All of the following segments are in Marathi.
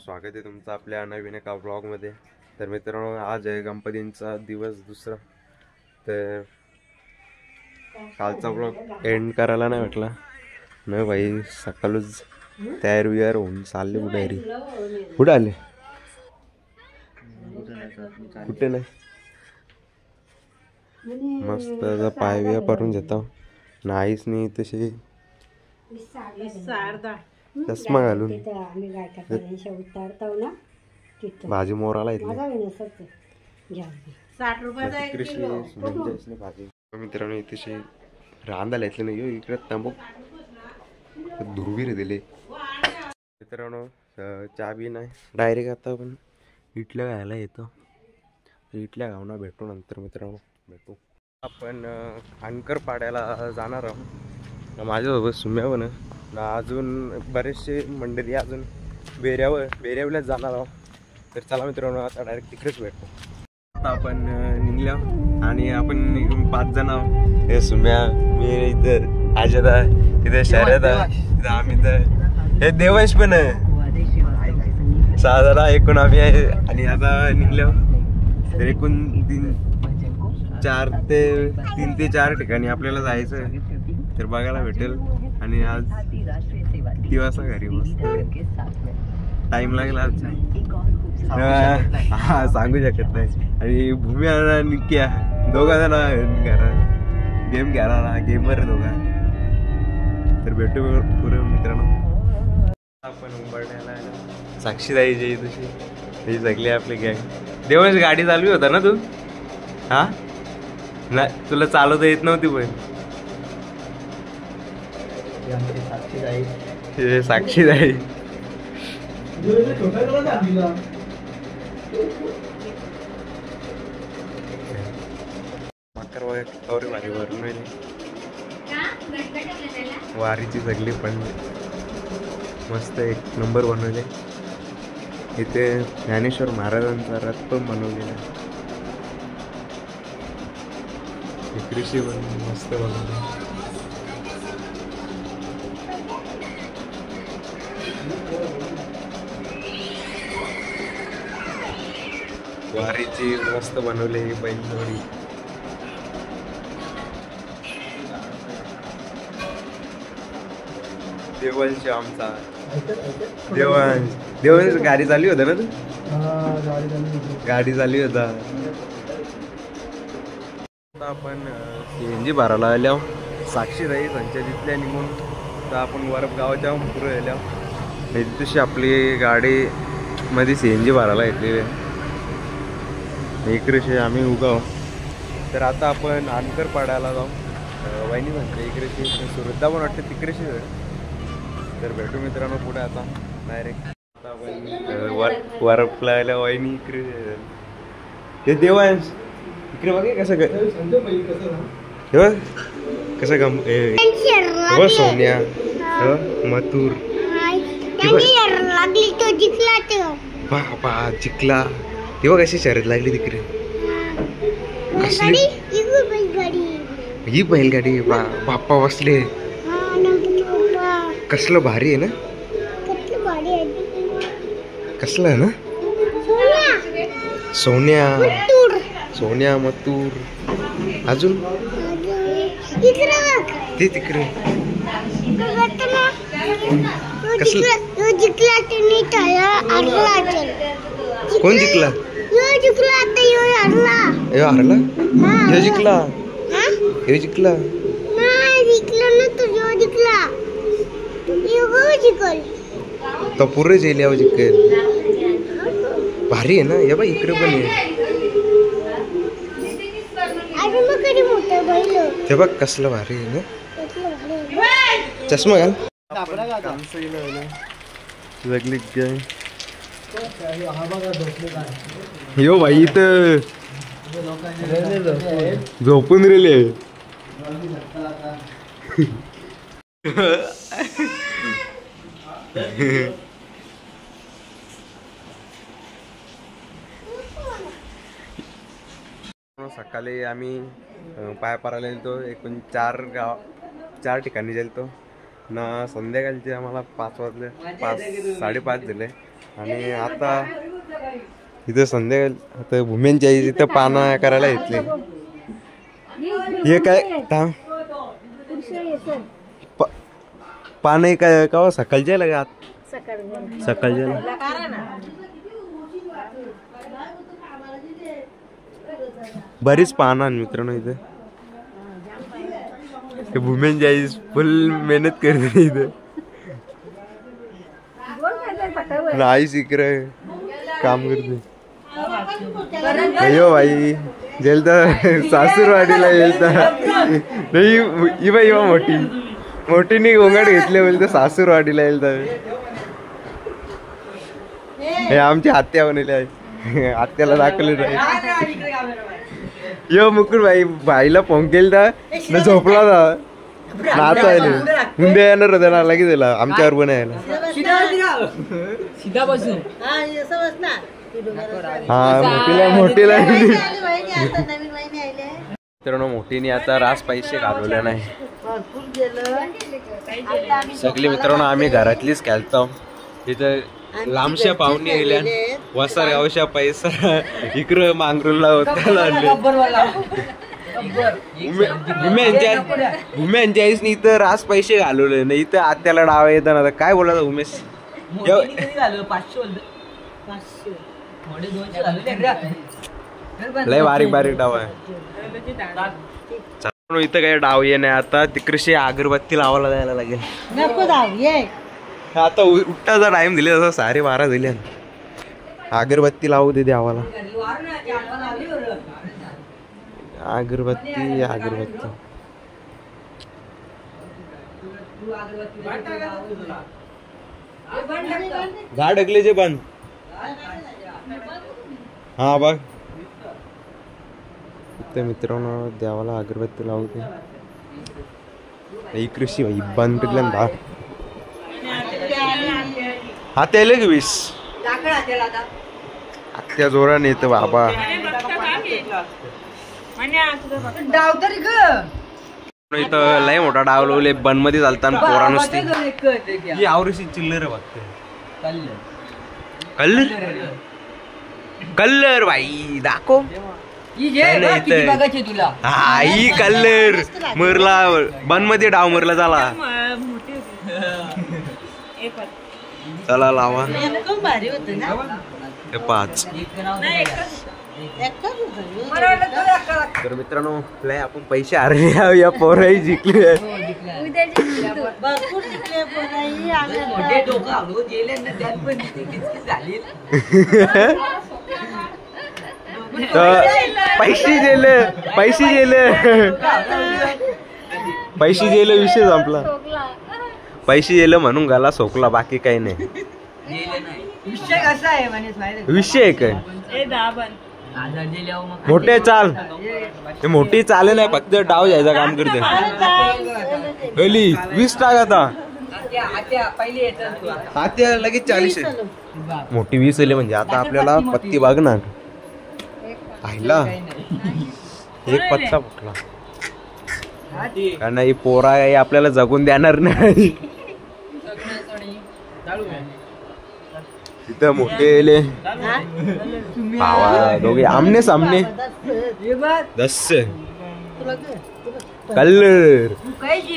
स्वागत आहे तुमचं आपल्या नवीन एका ब्लॉगमध्ये। तर मित्रांनो, आज आहे गणपतींचा दिवस दुसरा। तर कालचा ब्लॉग एंड करायला नाही भेटला नाही भाई। सकाळच तयार वियार होऊन चालले कुठे आले कुठे नाही। मस्त पाय बिया परून घेतो नाहीच नाही तसे चष्मा घालून भाजी मोराला येते 60 रुपये भाजी। मित्रांनो इथे रांधायला येतले नाही इकडे तांबू धुरवीर दिले। मित्रांनो चहा बी नाही डायरेक्ट आता पण इटल्या घ्यायला येतो। इटल्या घावना भेटू नंतर मित्रांनो भेटू। आपण अनकर पाड्याला जाणार आहोत। माझ्यासोबत सुम्या पण अजून बरेचसे मंडळी अजून बेऱ्यावल्याच जाणार आहोत। तर चला मित्रांनो आता डायरेक्ट तिकडेच भेटतो। आता आपण निघल्या आणि आपण इकडून 5 जण आहोत। हे सुम्या मी इथं आजदा तिथे शर्यत आहे आम्ही तर हे देवश पण 6 जण एकूण आम्ही आहे। आणि आता निघल्या तर एकूण 3 ते 4 ठिकाणी आपल्याला जायचं तर बघायला भेटेल। आणि आज किती वाजता घरी बसतो टाइम लागला हा सांगू शकत नाही। आणि भूमी आणि निक्या दोघा जण गेम घ्यायला गेमर दोघा। तर भेटू पुरे मित्रांनो। आपण उंबरण्याला साक्षीदाई जी तशी सगळी आपली गँग। देवच गाडी चालवी होता ना तू? हा नाही तुला चालवता येत नव्हती पण साक्षीदाई मकर वगैरे भारी भरून वारीची सगळी पण मस्त एक नंबर बनवले। इथे ज्ञानेश्वर महाराजांचा रथ पण बनवलेला आहे। कृषी पण मस्त बनवले। वारीची मस्त बनवलेली बैलजोडी। देवंश आमचा देवंश गाडी चालली होता ना तू? गाडी चालली होता। आपण सीएनजी भरायला आल्या साक्षीदाई संचालितल्या निघून तर आपण वरप गावाच्या पुढे आल्या तशी आपली गाडी मध्ये सीएनजी भरायला घेतलेली आहे। इकडेशी आम्ही उगाव तर आता आपण अनकर पाड्याला जाऊ। वहिनी म्हणते इकडेशी सुरुद्धा पण वाटते तिकडेशी तर भेटू मित्रांनो पुढे आता डायरेक्ट। आता आपण वरपला वहिनी इकडे हे देवांश इकडे बघे कसं कसं गम सोन्या मथुर बापा चिखला तेव्हा कशी शर्यत लागली तिकडे कसली ही बैलगाडी बाप्पा बसले कसलं भारी आहे ना कसलं आहे ना सोन्या मथुर अजून ते तिकडे कसलं कोण जिंकला? हरला ह्यो जिंकला ह्यो जिंकला तो पुरे जेल जिंकेल भारी आहे ना। या बाई इकडे पण आहे ते बघ कसलं भारी आहे ना। चष्मा घाल यो भाई इथं झोपून रेले सकाळी आम्ही पाय पारायला गेलतो। एकूण 4 ठिकाणी गेलतो ना संध्याकाळचे आम्हाला 5 वाजले, 5:30 झाले. आणि आता इथं संध्याकाळ आता भूमेंच्या इथं पाना करायला घेतले. हे काय पानं काय का सकाळच्या लगा सकाळच्या बरीच पानं मित्रांनो. इथं भूमेंच्या आई फुल मेहनत करते इथं. आई शिकर काम करते. अयो भाई जेलता सासूरवाडीला येलता नाही बाई मोठीने गोंगाट घेतले बोलते सासूरवाडीला येलता. हे आमची आत्या बनवली आहे. आत्याला दाखवले नाही. यो मुकुल भाईला फोन केलता ना झोपला था नाचायला. उद्या येणार होता ना लगेच दिला आमच्यावर पण यायला. हा मोठीला मित्रांनो मोठीने आता रास पैसे घालवले नाही सगळे. मित्रांनो आम्ही घरातलीच खेळतो. इथं लांबशा पाहुणे येल्या वसार गावशा पैसा इकडं मांगरूला होता. उमेशच्या आईसनी इथं रास पैसे घालवले नाही. इथं आत्याला डाव येतात ना काय बोलायचं उमेश. लय बारीक बारीक डाव आहे. इथं काही डाव ये नाही. आता तिकडे अगरबत्ती लावायला जायला लागेल. आता उठाचा टाइम दिले तसं 12:30 दिले. अगरबत्ती लावू दे देवाला. अगरबत्ती गाड ढकलेचे बंद. हा बघ इथं मित्रांनो देवाला अगरबत्ती लावू दे. कृषी भाई बंद पिकल्या हात यायला की 20 आत्या जोराने येतं बाबा. इथं लय मोठा डाव लावले बन मध्ये चालताना पोरा नुसती. ही आवृषी चिल्लर बघते. कल्लर भाई दाखव. ही कल्लर मरला बन मध्ये डाव मरला झाला. चला लावा 5. तर मित्रांनो लय आपण पैसे हरले या पोराही जिंकले. पैसे गेले विषय संपला. पैसे गेले म्हणून गाला सोकला बाकी काही नाही. विषय काय मोठे चाल मोठी चाले नाही फक्त डाव जायचा काम करते. 20 टाका आता लगेच 40 मोठी 20 आले म्हणजे आता आपल्याला पत्ती बघणार. पाहिला एक पत्ता फुटला कारण ही पोरा काही आपल्याला जगून देणार नाही. इथं मोठे भावा दोघे आमने सामने 10 कल्लर.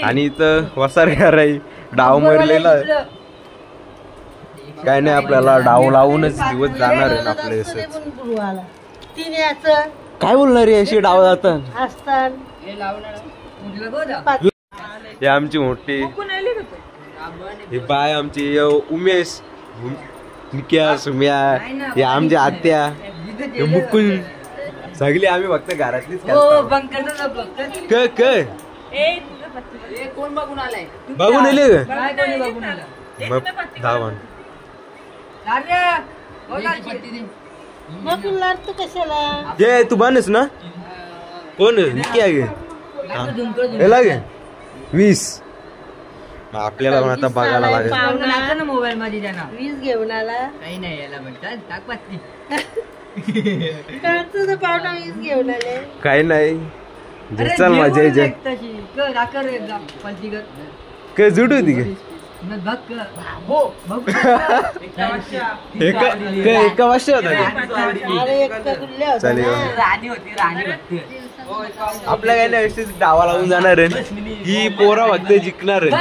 आणि इथं वसार कराय डाव मरलेला काय नाही. आपल्याला डाव लावूनच दिवस जाणार आहे आपले. काय बोलणार आहे अशी डाव जातात. हे आमची मोठी ही बाय आमची उमेश निक्या सुम्या हे आमच्या आत्या हे मुकुल सगळी आम्ही फक्त घरातलीच बघून आले धावण. जे तू बनस ना कोण निक्या गे 20 आपल्याला आता बघायला लागेल. मोबाईल मध्ये 20 घेऊन आला काही नाही याला म्हणतात टाकपाती. घेऊन आले काही नाही चल मजा काय जुट होती काय एका वर्ष होता चालेल आपल्या काय नाही डावा लावून जाणार आहे ही पोरा फक्त जिंकणार आहे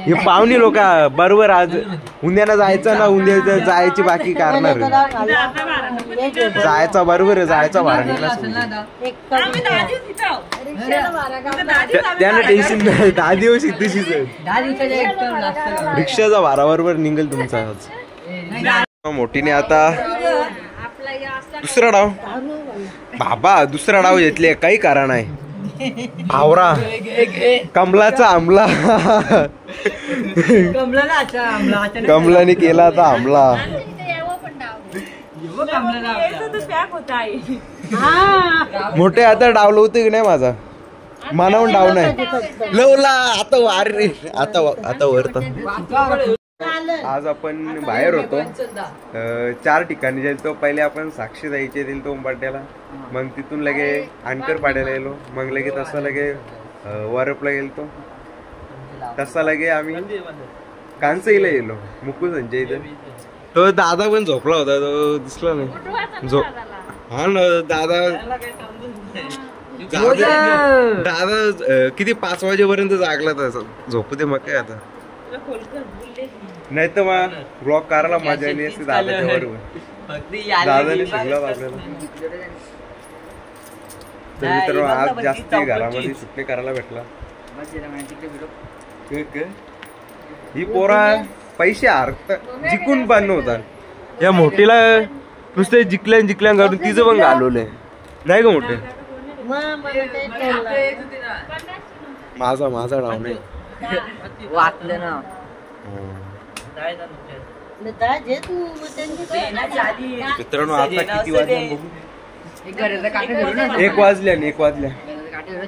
हे पाहुणी लोक बरोबर आज उद्याला जायचं ना उद्या जायची बाकी करणार जायचा बरोबर आहे जायचा भाडा निघला त्याला टेन्शन नाही 10 दिवस तशीच रिक्षाचा भाडा बरोबर निघेल तुमचा आज मोठीने आता दुसरा डाव बाबा दुसरा डाव घेतले काही कारण आहे आवरा कमलाचा आमला कमलाने केला आता आमला मोठे आता डावलं होते की नाही माझा मानावून डाव नाही लवला आता वार रे आता वरता आज आपण बाहेर होतो 4 ठिकाणी गेलो पहिले आपण साक्षी जायचे दिल तो उंबाट्याला मग तिथून लगे आणकर पाड्याला गेलो मग लगे तसा लगे वरपला गेलतो तसा लगे आम्ही कांसईला गेलो मुकुंदांच्या इथे तो दादा पण झोपला होता तो दिसला नाही हा ना दादा किती 5 वाजेपर्यंत जागला तसं झोपू दे मग काय आता नाही तर मग ब्लॉग करायला मजा आली असते दादाच्या बरोबर दादाने शिकला आपल्याला तर मित्रांनो आज जास्त घरामध्ये सुट्टी करायला भेटला ही पोरा पैसे हारत जिंकून पण नव्हता या मोठीला नुसते जिंकल्या करून तिचं पण घालवलंय नाही का मोठे माझा डाव नाही वाचलं ना मित्रांनो आता किती वाजले बघू 1 वाजल्या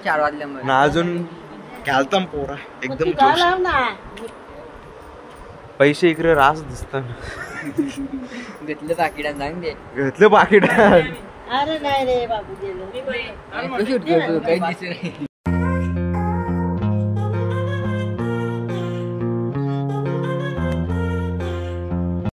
4 वाजल्या ना अजून घालता पोरा एकदम पैसे इकडे रास दिसतात घेतलं पाकिटात सांग दे घेतलं पाकिटात अरे नाही रे बाबू गेलो काही दिसत नाही